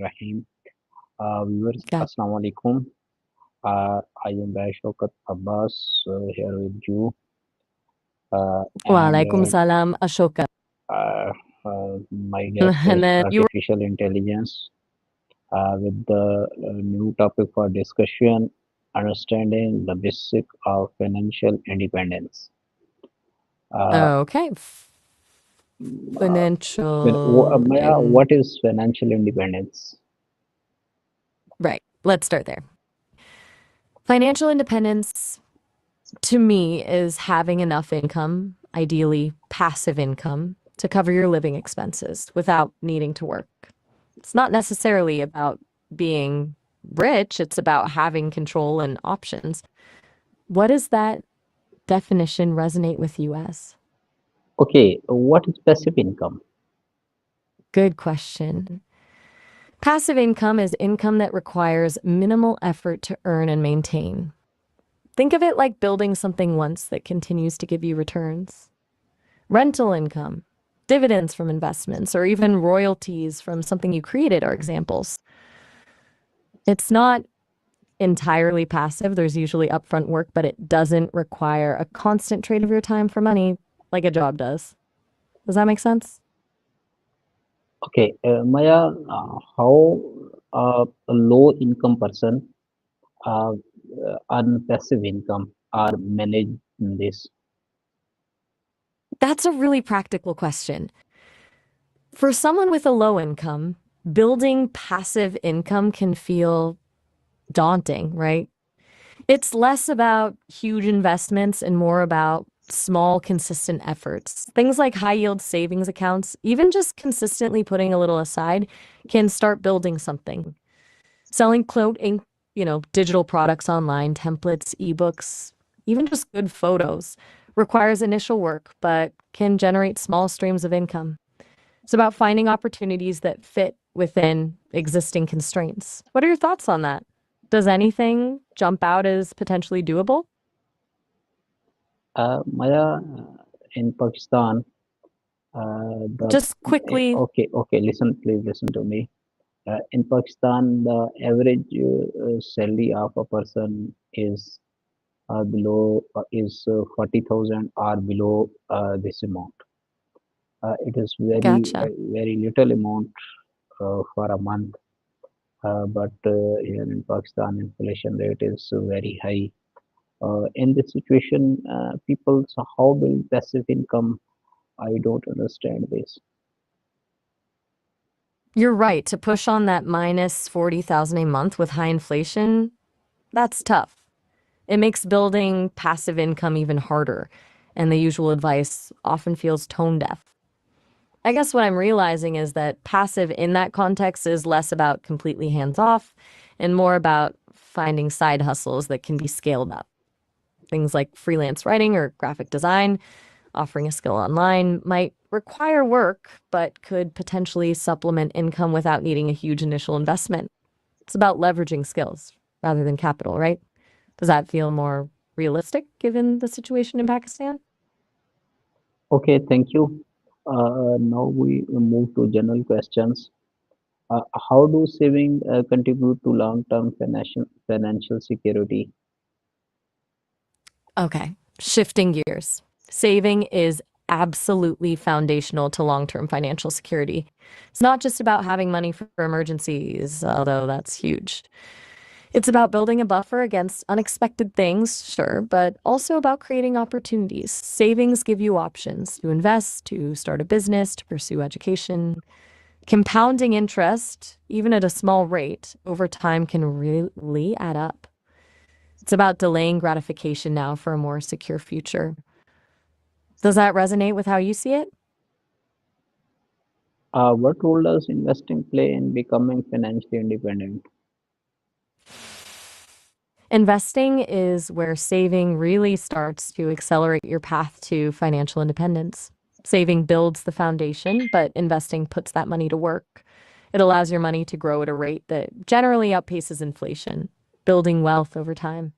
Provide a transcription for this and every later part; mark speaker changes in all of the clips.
Speaker 1: Rahim. Viewers,
Speaker 2: Got
Speaker 1: Assalamu alaikum. I am Shaukat Abbas here with you, and
Speaker 2: Walaikum salam, Ashoka.
Speaker 1: my guest
Speaker 2: And
Speaker 1: is
Speaker 2: then you were
Speaker 1: artificial intelligence with the new topic for discussion, understanding the basic of financial independence. Uh,
Speaker 2: okay.
Speaker 1: uh, Maya,
Speaker 2: Financial.
Speaker 1: what is financial independence?
Speaker 2: Right. Let's start there. Financial independence to me is having enough income, ideally passive income, to cover your living expenses without needing to work. It's not necessarily about being rich, it's about having control and options. What does that definition resonate with you as?
Speaker 1: Okay, what is passive income?
Speaker 2: Good question. Passive income is income that requires minimal effort to earn and maintain. Think of it like building something once that continues to give you returns. Rental income, dividends from investments, or even royalties from something you created are examples. It's not entirely passive. There's usually upfront work, but it doesn't require a constant trade of your time for money like a job does. Does that make sense?
Speaker 1: Okay, Maya, how a low income person uh, earn passive income or manage this?
Speaker 2: That's a really practical question. For someone with a low income, building passive income can feel daunting, right? It's less about huge investments and more about small, consistent efforts. Things like high yield savings accounts, even just consistently putting a little aside, can start building something. Selling digital products online, templates, ebooks, even just good photos requires initial work, but can generate small streams of income. It's about finding opportunities that fit within existing constraints. What are your thoughts on that? Does anything jump out as potentially doable?
Speaker 1: Maya, in Pakistan, the
Speaker 2: Just quickly,
Speaker 1: okay, listen, please listen to me. In Pakistan, the average salary of a person is below is 40,000 or below this amount. It is
Speaker 2: gotcha.
Speaker 1: very little amount for a month. But here in Pakistan, inflation rate is very high. In this situation, people so how build passive income? I don't understand this.
Speaker 2: You're right. To push on that minus 40,000 a month with high inflation, that's tough. It makes building passive income even harder, and the usual advice often feels tone deaf. I guess what I'm realizing is that passive in that context is less about completely hands off and more about finding side hustles that can be scaled up. Things like freelance writing or graphic design, offering a skill online, might require work, but could potentially supplement income without needing a huge initial investment. It's about leveraging skills rather than capital, right? Does that feel more realistic given the situation in Pakistan?
Speaker 1: Okay, thank you. Now we move to general questions. How do saving contribute to long-term financial security?
Speaker 2: Okay, shifting gears. Saving is absolutely foundational to long term financial security. It's not just about having money for emergencies, although that's huge. It's about building a buffer against unexpected things, sure, but also about creating opportunities. Savings give you options to invest, to start a business, to pursue education. Compounding interest, even at a small rate, over time can really add up. It's about delaying gratification now for a more secure future. Does that resonate with how you see it?
Speaker 1: What role does investing play in becoming financially independent?
Speaker 2: Investing is where saving really starts to accelerate your path to financial independence. Saving builds the foundation, but investing puts that money to work. It allows your money to grow at a rate that generally outpaces inflation, building wealth over time.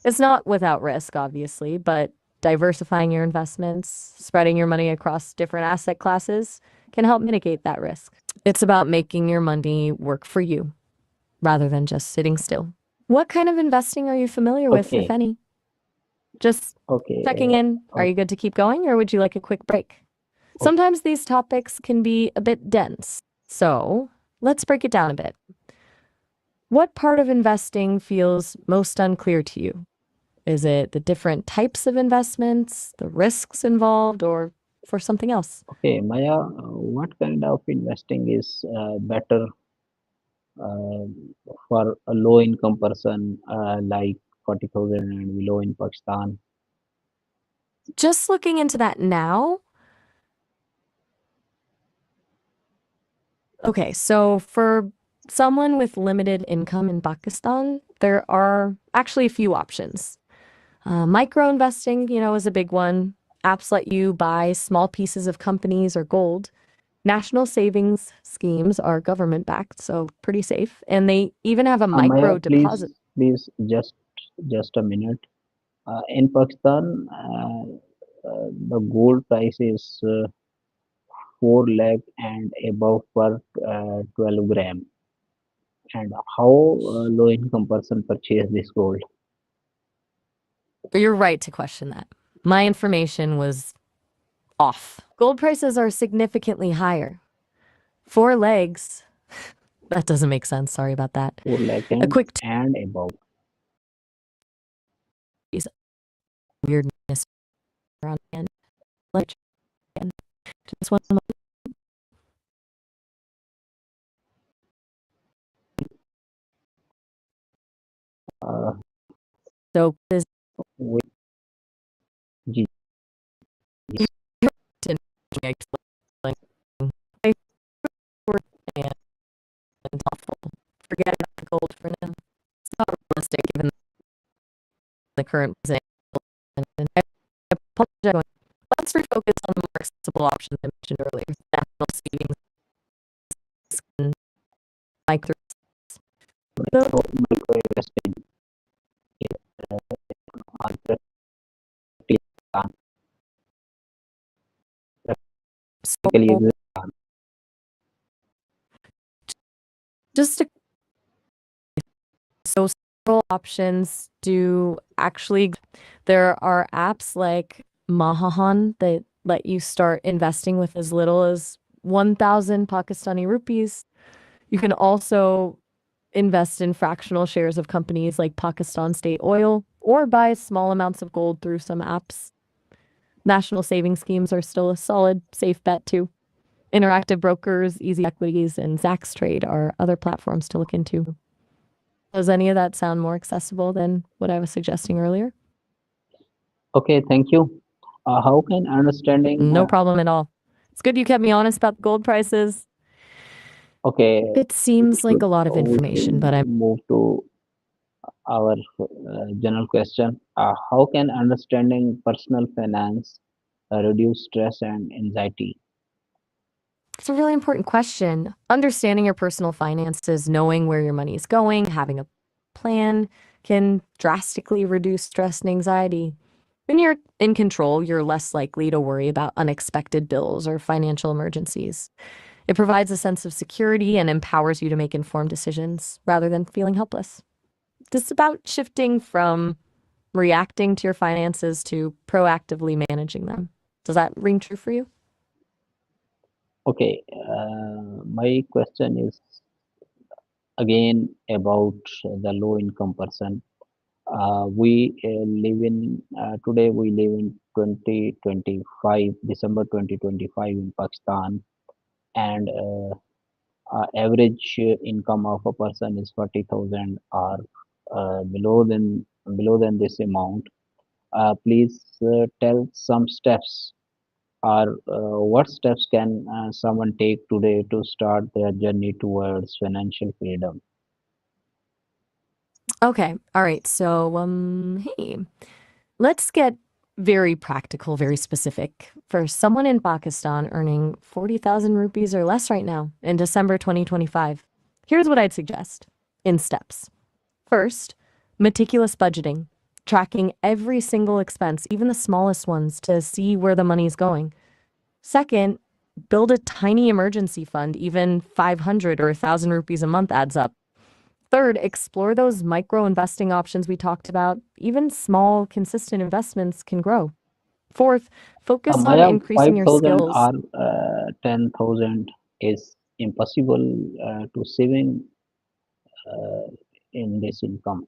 Speaker 2: It's not without risk, obviously, but diversifying your investments, spreading your money across different asset classes can help mitigate that risk. It's about making your money work for you rather than just sitting still. What kind of investing are you familiar with, if
Speaker 1: Okay,
Speaker 2: any? Just
Speaker 1: okay,
Speaker 2: checking in. Are you good to keep going or would you like a quick break?
Speaker 1: o-
Speaker 2: Sometimes these topics can be a bit dense, so let's break it down a bit. What part of investing feels most unclear to you? Is it the different types of investments, the risks involved, or for something else?
Speaker 1: okay, Maya. What kind of investing is better uh, for a low income person like 40,000 and below in Pakistan?
Speaker 2: Just looking into that now. Okay, so for someone with limited income in Pakistan, there are actually a few options. Micro investing, is a big one. Apps let you buy small pieces of companies or gold. National savings schemes are government backed, so pretty safe. And they even have a
Speaker 1: Maya,
Speaker 2: micro deposit.
Speaker 1: please, just a minute. In Pakistan, the gold price is 4 lakh and above per 12 gram. And how low income person purchase this gold?
Speaker 2: But you're right to question that. My information was off. Gold prices are significantly higher. 4 legs. That doesn't make sense. Sorry about that.
Speaker 1: 4 lakh
Speaker 2: A quick
Speaker 1: and above.
Speaker 2: tease. Weirdness around the end. Like, again, just one moment.
Speaker 1: Uh,
Speaker 2: So this
Speaker 1: with G-
Speaker 2: didn't explain. I and awful. Forget about the gold for now. It's not realistic given the current position. And I apologize. Let's refocus on the more accessible options I mentioned earlier. National savings and micro.
Speaker 1: micro investing is practically
Speaker 2: So just to so several options do actually there are apps like Mahahan that let you start investing with as little as 1,000 Pakistani rupees. You can also invest in fractional shares of companies like Pakistan State Oil or buy small amounts of gold through some apps. National savings schemes are still a solid, safe bet too. Interactive brokers, Easy Equities, and Zacks Trade are other platforms to look into. Does any of that sound more accessible than what I was suggesting earlier?
Speaker 1: okay. Thank you. How can understanding
Speaker 2: No problem at all. It's good you kept me honest about the gold prices.
Speaker 1: okay,
Speaker 2: It seems like a lot of
Speaker 1: we
Speaker 2: information,
Speaker 1: should
Speaker 2: but I'm
Speaker 1: move to our general question. How can understanding personal finance reduce stress and anxiety?
Speaker 2: it's a really important question. Understanding your personal finances, knowing where your money is going, having a plan can drastically reduce stress and anxiety. When you're in control, you're less likely to worry about unexpected bills or financial emergencies. It provides a sense of security and empowers you to make informed decisions rather than feeling helpless. It's about shifting from reacting to your finances to proactively managing them. Does that ring true for you?
Speaker 1: Okay, my question is again about the low income person. We live in today we live in 2025, December 2025 in Pakistan, and average income of a person is 40,000 or below than this amount. Please tell some steps or what steps can someone take today to start their journey towards financial freedom?
Speaker 2: Okay. All right. So, hey, let's get very practical, very specific. For someone in Pakistan earning 40,000 rupees or less right now in December 2025, here's what I'd suggest in steps. First, meticulous budgeting, tracking every single expense, even the smallest ones, to see where the money's going. Second, build a tiny emergency fund. Even 500 or 1,000 rupees a month adds up. Third, explore those micro investing options we talked about. Even small, consistent investments can grow. Fourth, focus on
Speaker 1: Maya,
Speaker 2: increasing your
Speaker 1: 5,000
Speaker 2: skills.
Speaker 1: or 10,000 is impossible to saving uh, in this income,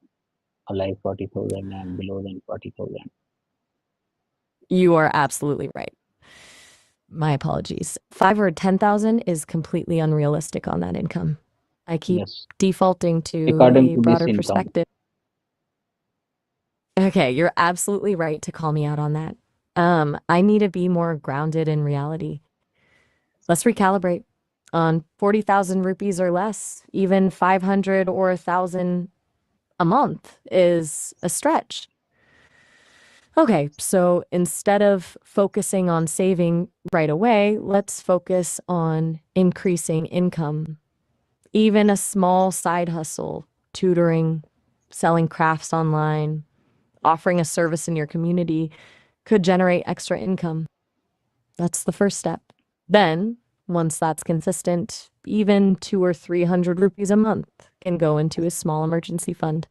Speaker 1: like 40,000 and below than 40,000.
Speaker 2: You are absolutely right. My apologies. 5 or 10,000 is completely unrealistic on that income. I keep
Speaker 1: Yes,
Speaker 2: defaulting to
Speaker 1: according
Speaker 2: a
Speaker 1: to this
Speaker 2: broader
Speaker 1: income.
Speaker 2: perspective. Okay, you're absolutely right to call me out on that. I need to be more grounded in reality. Let's recalibrate on 40,000 rupees or less. Even 500 or 1,000 a month is a stretch. Okay, so instead of focusing on saving right away, let's focus on increasing income. Even a small side hustle, tutoring, selling crafts online, offering a service in your community could generate extra income. That's the first step. Then, once that's consistent, even 2 or 300 rupees a month can go into a small emergency fund.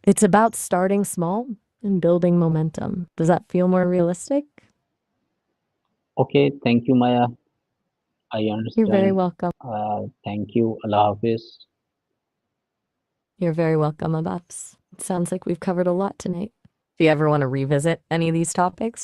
Speaker 2: It's about starting small and building momentum. Does that feel more realistic?
Speaker 1: Okay, thank you, Maya. I
Speaker 2: You're very
Speaker 1: understand.
Speaker 2: welcome.
Speaker 1: Thank you. Allah Hafiz.
Speaker 2: You're very welcome, Ababs. It sounds like we've covered a lot tonight. If you ever want to revisit any of these topics,